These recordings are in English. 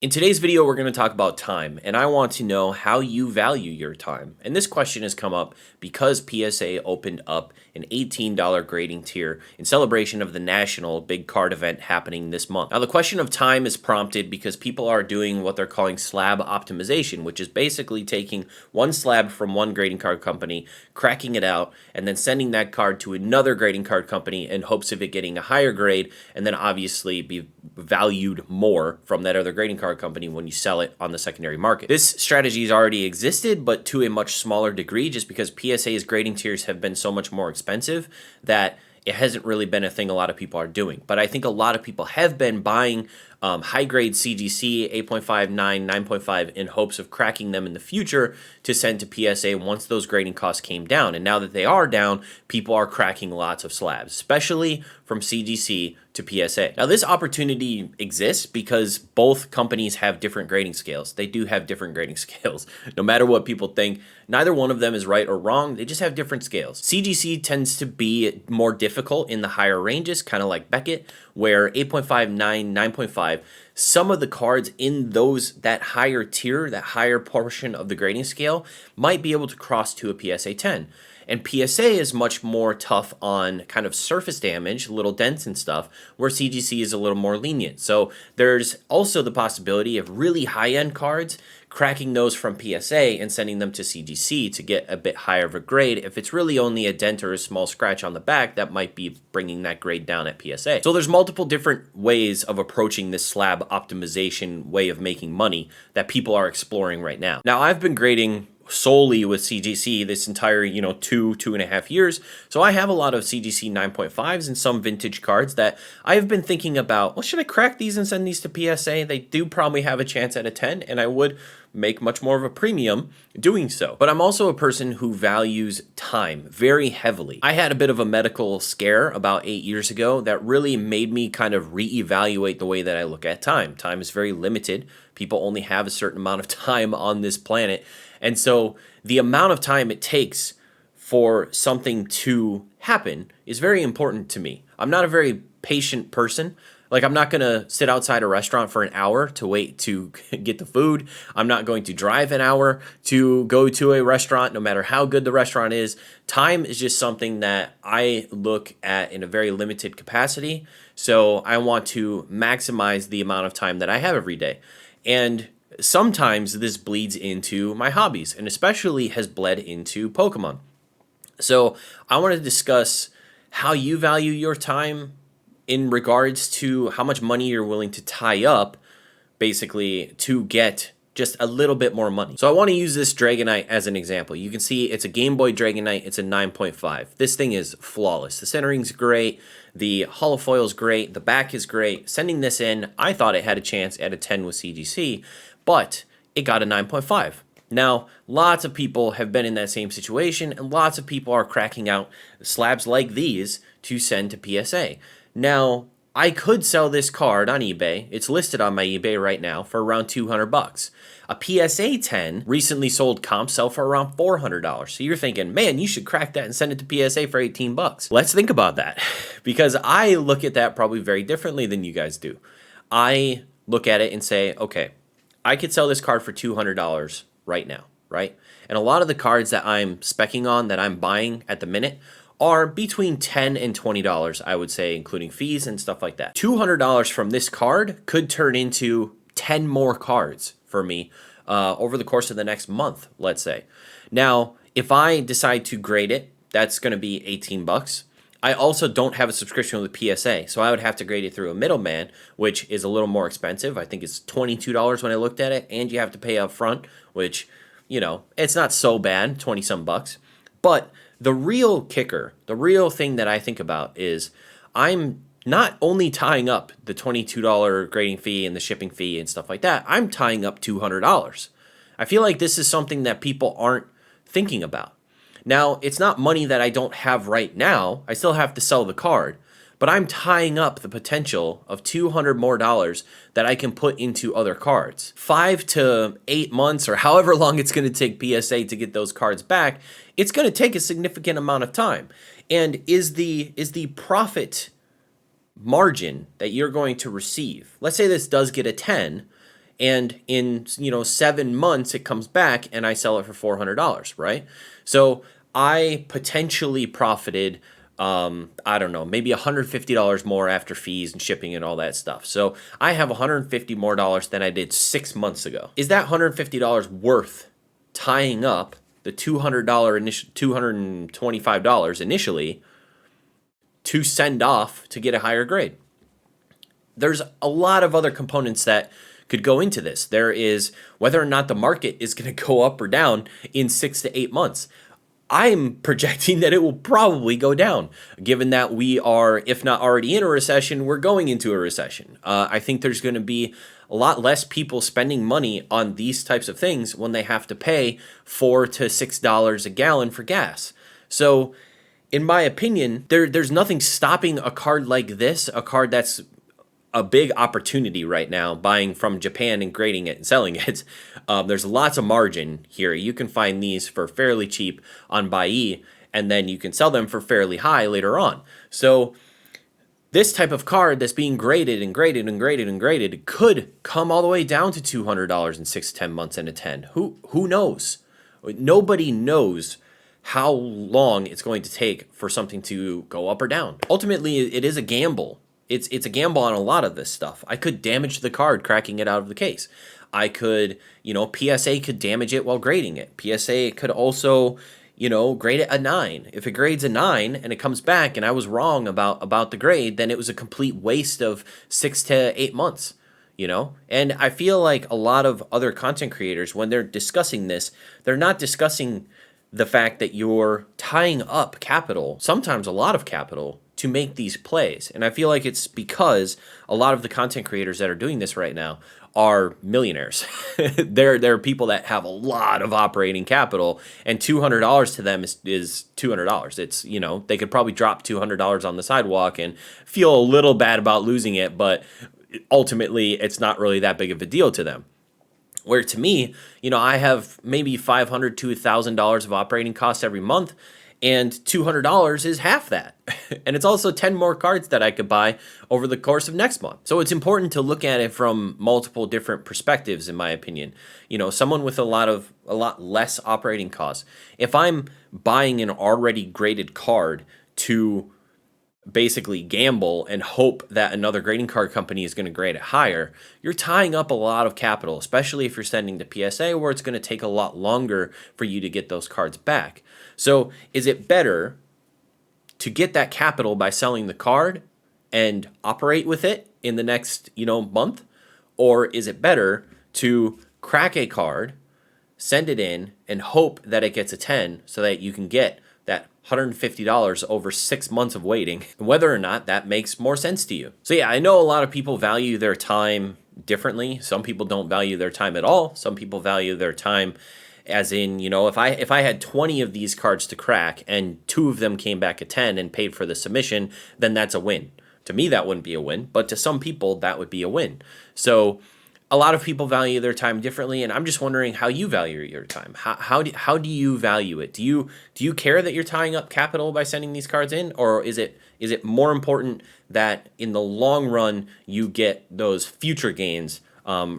In today's video, we're going to talk about time, and I want to know how you value your time. And this question has come up because PSA opened up an $18 grading tier in celebration of the national big card event happening this month. Now, the question of time is prompted because people are doing what they're calling slab optimization, which is basically taking one slab from one grading card company, cracking it out, and then sending that card to another grading card company in hopes of it getting a higher grade, and then obviously be valued more from that other grading card company when you sell it on the secondary market. This strategy has already existed, but to a much smaller degree, just because PSA's grading tiers have been so much more expensive that it hasn't really been a thing a lot of people are doing. But I think a lot of people have been buying high-grade CGC, 8.5, 9, 9.5 in hopes of cracking them in the future to send to PSA once those grading costs came down. And now that they are down, people are cracking lots of slabs, especially from CGC to PSA. Now, this opportunity exists because both companies have different grading scales. They do have different grading scales. No matter what people think, neither one of them is right or wrong. They just have different scales. CGC tends to be more difficult in the higher ranges, kind of like Beckett, where 8.5, 9, 9.5, some of the cards in that higher tier, that higher portion of the grading scale, might be able to cross to a PSA 10. And PSA is much more tough on kind of surface damage, little dents and stuff, where CGC is a little more lenient. So there's also the possibility of really high-end cards cracking those from PSA and sending them to CGC to get a bit higher of a grade. If it's really only a dent or a small scratch on the back, that might be bringing that grade down at PSA. So there's multiple different ways of approaching this slab optimization way of making money that people are exploring right now. Now, I've been grading solely with CGC this entire, 2.5 years. So I have a lot of CGC 9.5s and some vintage cards that I've been thinking about, well, should I crack these and send these to PSA? They do probably have a chance at a 10, and I would make much more of a premium doing so. But I'm also a person who values time very heavily. I had a bit of a medical scare about 8 years ago that really made me kind of reevaluate the way that I look at time. Time is very limited. People only have a certain amount of time on this planet. And so the amount of time it takes for something to happen is very important to me. I'm not a very patient person. Like, I'm not going to sit outside a restaurant for an hour to wait to get the food. I'm not going to drive an hour to go to a restaurant, no matter how good the restaurant is. Time is just something that I look at in a very limited capacity. So I want to maximize the amount of time that I have every day. And sometimes this bleeds into my hobbies, and especially has bled into Pokemon. So I want to discuss how you value your time in regards to how much money you're willing to tie up, basically, to get just a little bit more money. So I want to use this Dragonite as an example. You can see it's a Game Boy Dragonite. It's a 9.5. This thing is flawless. The centering's great. The holofoil's great. The back is great. Sending this in, I thought it had a chance at a 10 with CGC, but it got a 9.5. Now, lots of people have been in that same situation, and lots of people are cracking out slabs like these to send to PSA. Now, I could sell this card on eBay. It's listed on my eBay right now for around $200. A PSA 10 recently sold comp sell for around $400. So you're thinking, man, you should crack that and send it to PSA for $18. Let's think about that, because I look at that probably very differently than you guys do. I look at it and say, okay, I could sell this card for $200 right now, right? And a lot of the cards that I'm speccing on, that I'm buying at the minute, are between $10 and $20, I would say, including fees and stuff like that. $200 from this card could turn into 10 more cards for me over the course of the next month, let's say. Now, if I decide to grade it, that's going to be $18. I also don't have a subscription with PSA, so I would have to grade it through a middleman, which is a little more expensive. I think it's $22 when I looked at it, and you have to pay up front, which, it's not so bad, 20-some bucks. But the real kicker, the real thing that I think about is I'm not only tying up the $22 grading fee and the shipping fee and stuff like that, I'm tying up $200. I feel like this is something that people aren't thinking about. Now, it's not money that I don't have right now. I still have to sell the card, but I'm tying up the potential of $200 more that I can put into other cards. 5 to 8 months, or however long it's going to take PSA to get those cards back, it's going to take a significant amount of time. And is the profit margin that you're going to receive, let's say this does get a 10, and in 7 months it comes back and I sell it for $400, right? So I potentially profited, I don't know, maybe $150 more after fees and shipping and all that stuff. So I have $150 more than I did 6 months ago. Is that $150 worth tying up the $225 initially to send off to get a higher grade? There's a lot of other components that could go into this. There is whether or not the market is going to go up or down in 6 to 8 months. I'm projecting that it will probably go down, given that we are, if not already in a recession, we're going into a recession. I think there's going to be a lot less people spending money on these types of things when they have to pay $4 to $6 a gallon for gas. So, in my opinion, there's nothing stopping a card like this, a card that's a big opportunity right now, buying from Japan and grading it and selling it. There's lots of margin here. You can find these for fairly cheap on Buy, and then you can sell them for fairly high later on. So this type of card that's being graded and graded and graded and graded could come all the way down to $200 in 6 to 10 months and a 10. Who knows? Nobody knows how long it's going to take for something to go up or down. Ultimately, it is a gamble. It's a gamble on a lot of this stuff. I could damage the card cracking it out of the case. I could, PSA could damage it while grading it. PSA could also, grade it a 9. If it grades a 9 and it comes back and I was wrong about the grade, then it was a complete waste of 6 to 8 months, And I feel like a lot of other content creators, when they're discussing this, they're not discussing the fact that you're tying up capital, sometimes a lot of capital, to make these plays. And I feel like it's because a lot of the content creators that are doing this right now are millionaires. They're people that have a lot of operating capital, and $200 to them is $200. It's, they could probably drop $200 on the sidewalk and feel a little bad about losing it, but ultimately it's not really that big of a deal to them. Where to me, I have maybe $500 to $1,000 of operating costs every month, and $200 is half that. And it's also 10 more cards that I could buy over the course of next month. So it's important to look at it from multiple different perspectives, in my opinion. Someone with a lot less operating costs. If I'm buying an already graded card to basically gamble and hope that another grading card company is going to grade it higher, you're tying up a lot of capital, especially if you're sending to PSA, where it's going to take a lot longer for you to get those cards back. So is it better to get that capital by selling the card and operate with it in the next, month? Or is it better to crack a card, send it in, and hope that it gets a 10 so that you can get that $150 over 6 months of waiting, whether or not that makes more sense to you? So yeah, I know a lot of people value their time differently. Some people don't value their time at all. Some people value their time as in, if I had 20 of these cards to crack and 2 of them came back a 10 and paid for the submission, then that's a win. To me, that wouldn't be a win, but to some people, that would be a win. So a lot of people value their time differently, and I'm just wondering how you value your time. How do you value it? Do you care that you're tying up capital by sending these cards in, or is it more that in the long run you get those future gains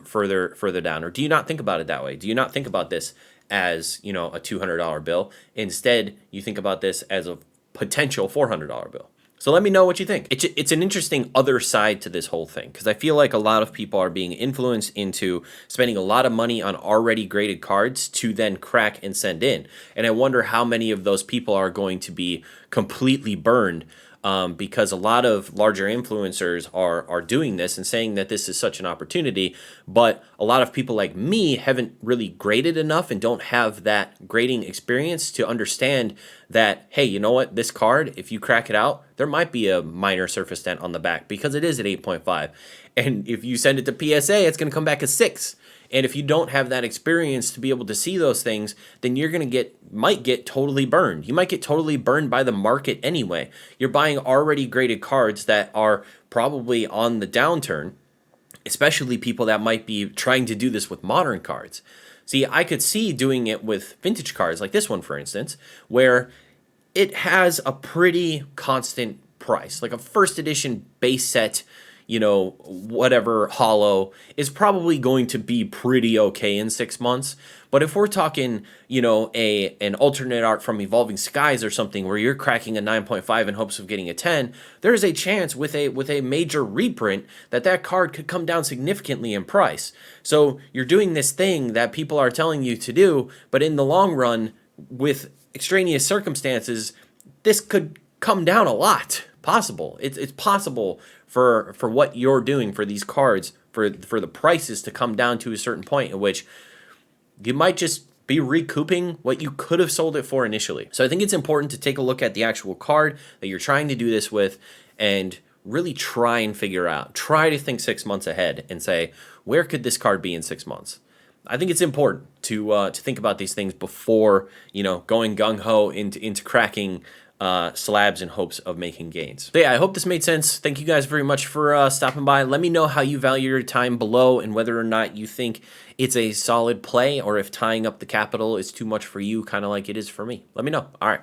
further down? Or do you not think about it that way? Do you not think about this as a $200 bill? Instead, you think about this as a potential $400 bill. So let me know what you think. It's an interesting other side to this whole thing, because I feel like a lot of people are being influenced into spending a lot of money on already graded cards to then crack and send in. And I wonder how many of those people are going to be completely burned, because a lot of larger influencers are doing this and saying that this is such an opportunity, but a lot of people like me haven't really graded enough and don't have that grading experience to understand that, hey, you know what, this card, if you crack it out, there might be a minor surface dent on the back because it is at 8.5. And if you send it to PSA, it's going to come back a 6. And if you don't have that experience to be able to see those things, then you're going to might get totally burned. You might get totally burned by the market anyway. You're buying already graded cards that are probably on the downturn, especially people that might be trying to do this with modern cards. See, I could see doing it with vintage cards like this one, for instance, where it has a pretty constant price, like a first edition base set, whatever hollow is probably going to be pretty okay in 6 months. But if we're talking, an alternate art from Evolving Skies or something where you're cracking a 9.5 in hopes of getting a 10, there's a chance with a major reprint that card could come down significantly in price. So you're doing this thing that people are telling you to do, but in the long run, with extraneous circumstances, this could come down a lot. Possible. It's possible for what you're doing for these cards, for the prices to come down to a certain point in which you might just be recouping what you could have sold it for initially. So I think it's important to take a look at the actual card that you're trying to do this with and really try and figure out. Try to think 6 months ahead and say, where could this card be in 6 months? I think it's important to think about these things before going gung-ho into cracking slabs in hopes of making gains. So yeah, I hope this made sense. Thank you guys very much for stopping by. Let me know how you value your time below and whether or not you think it's a solid play or if tying up the capital is too much for you, kind of like it is for me. Let me know. All right.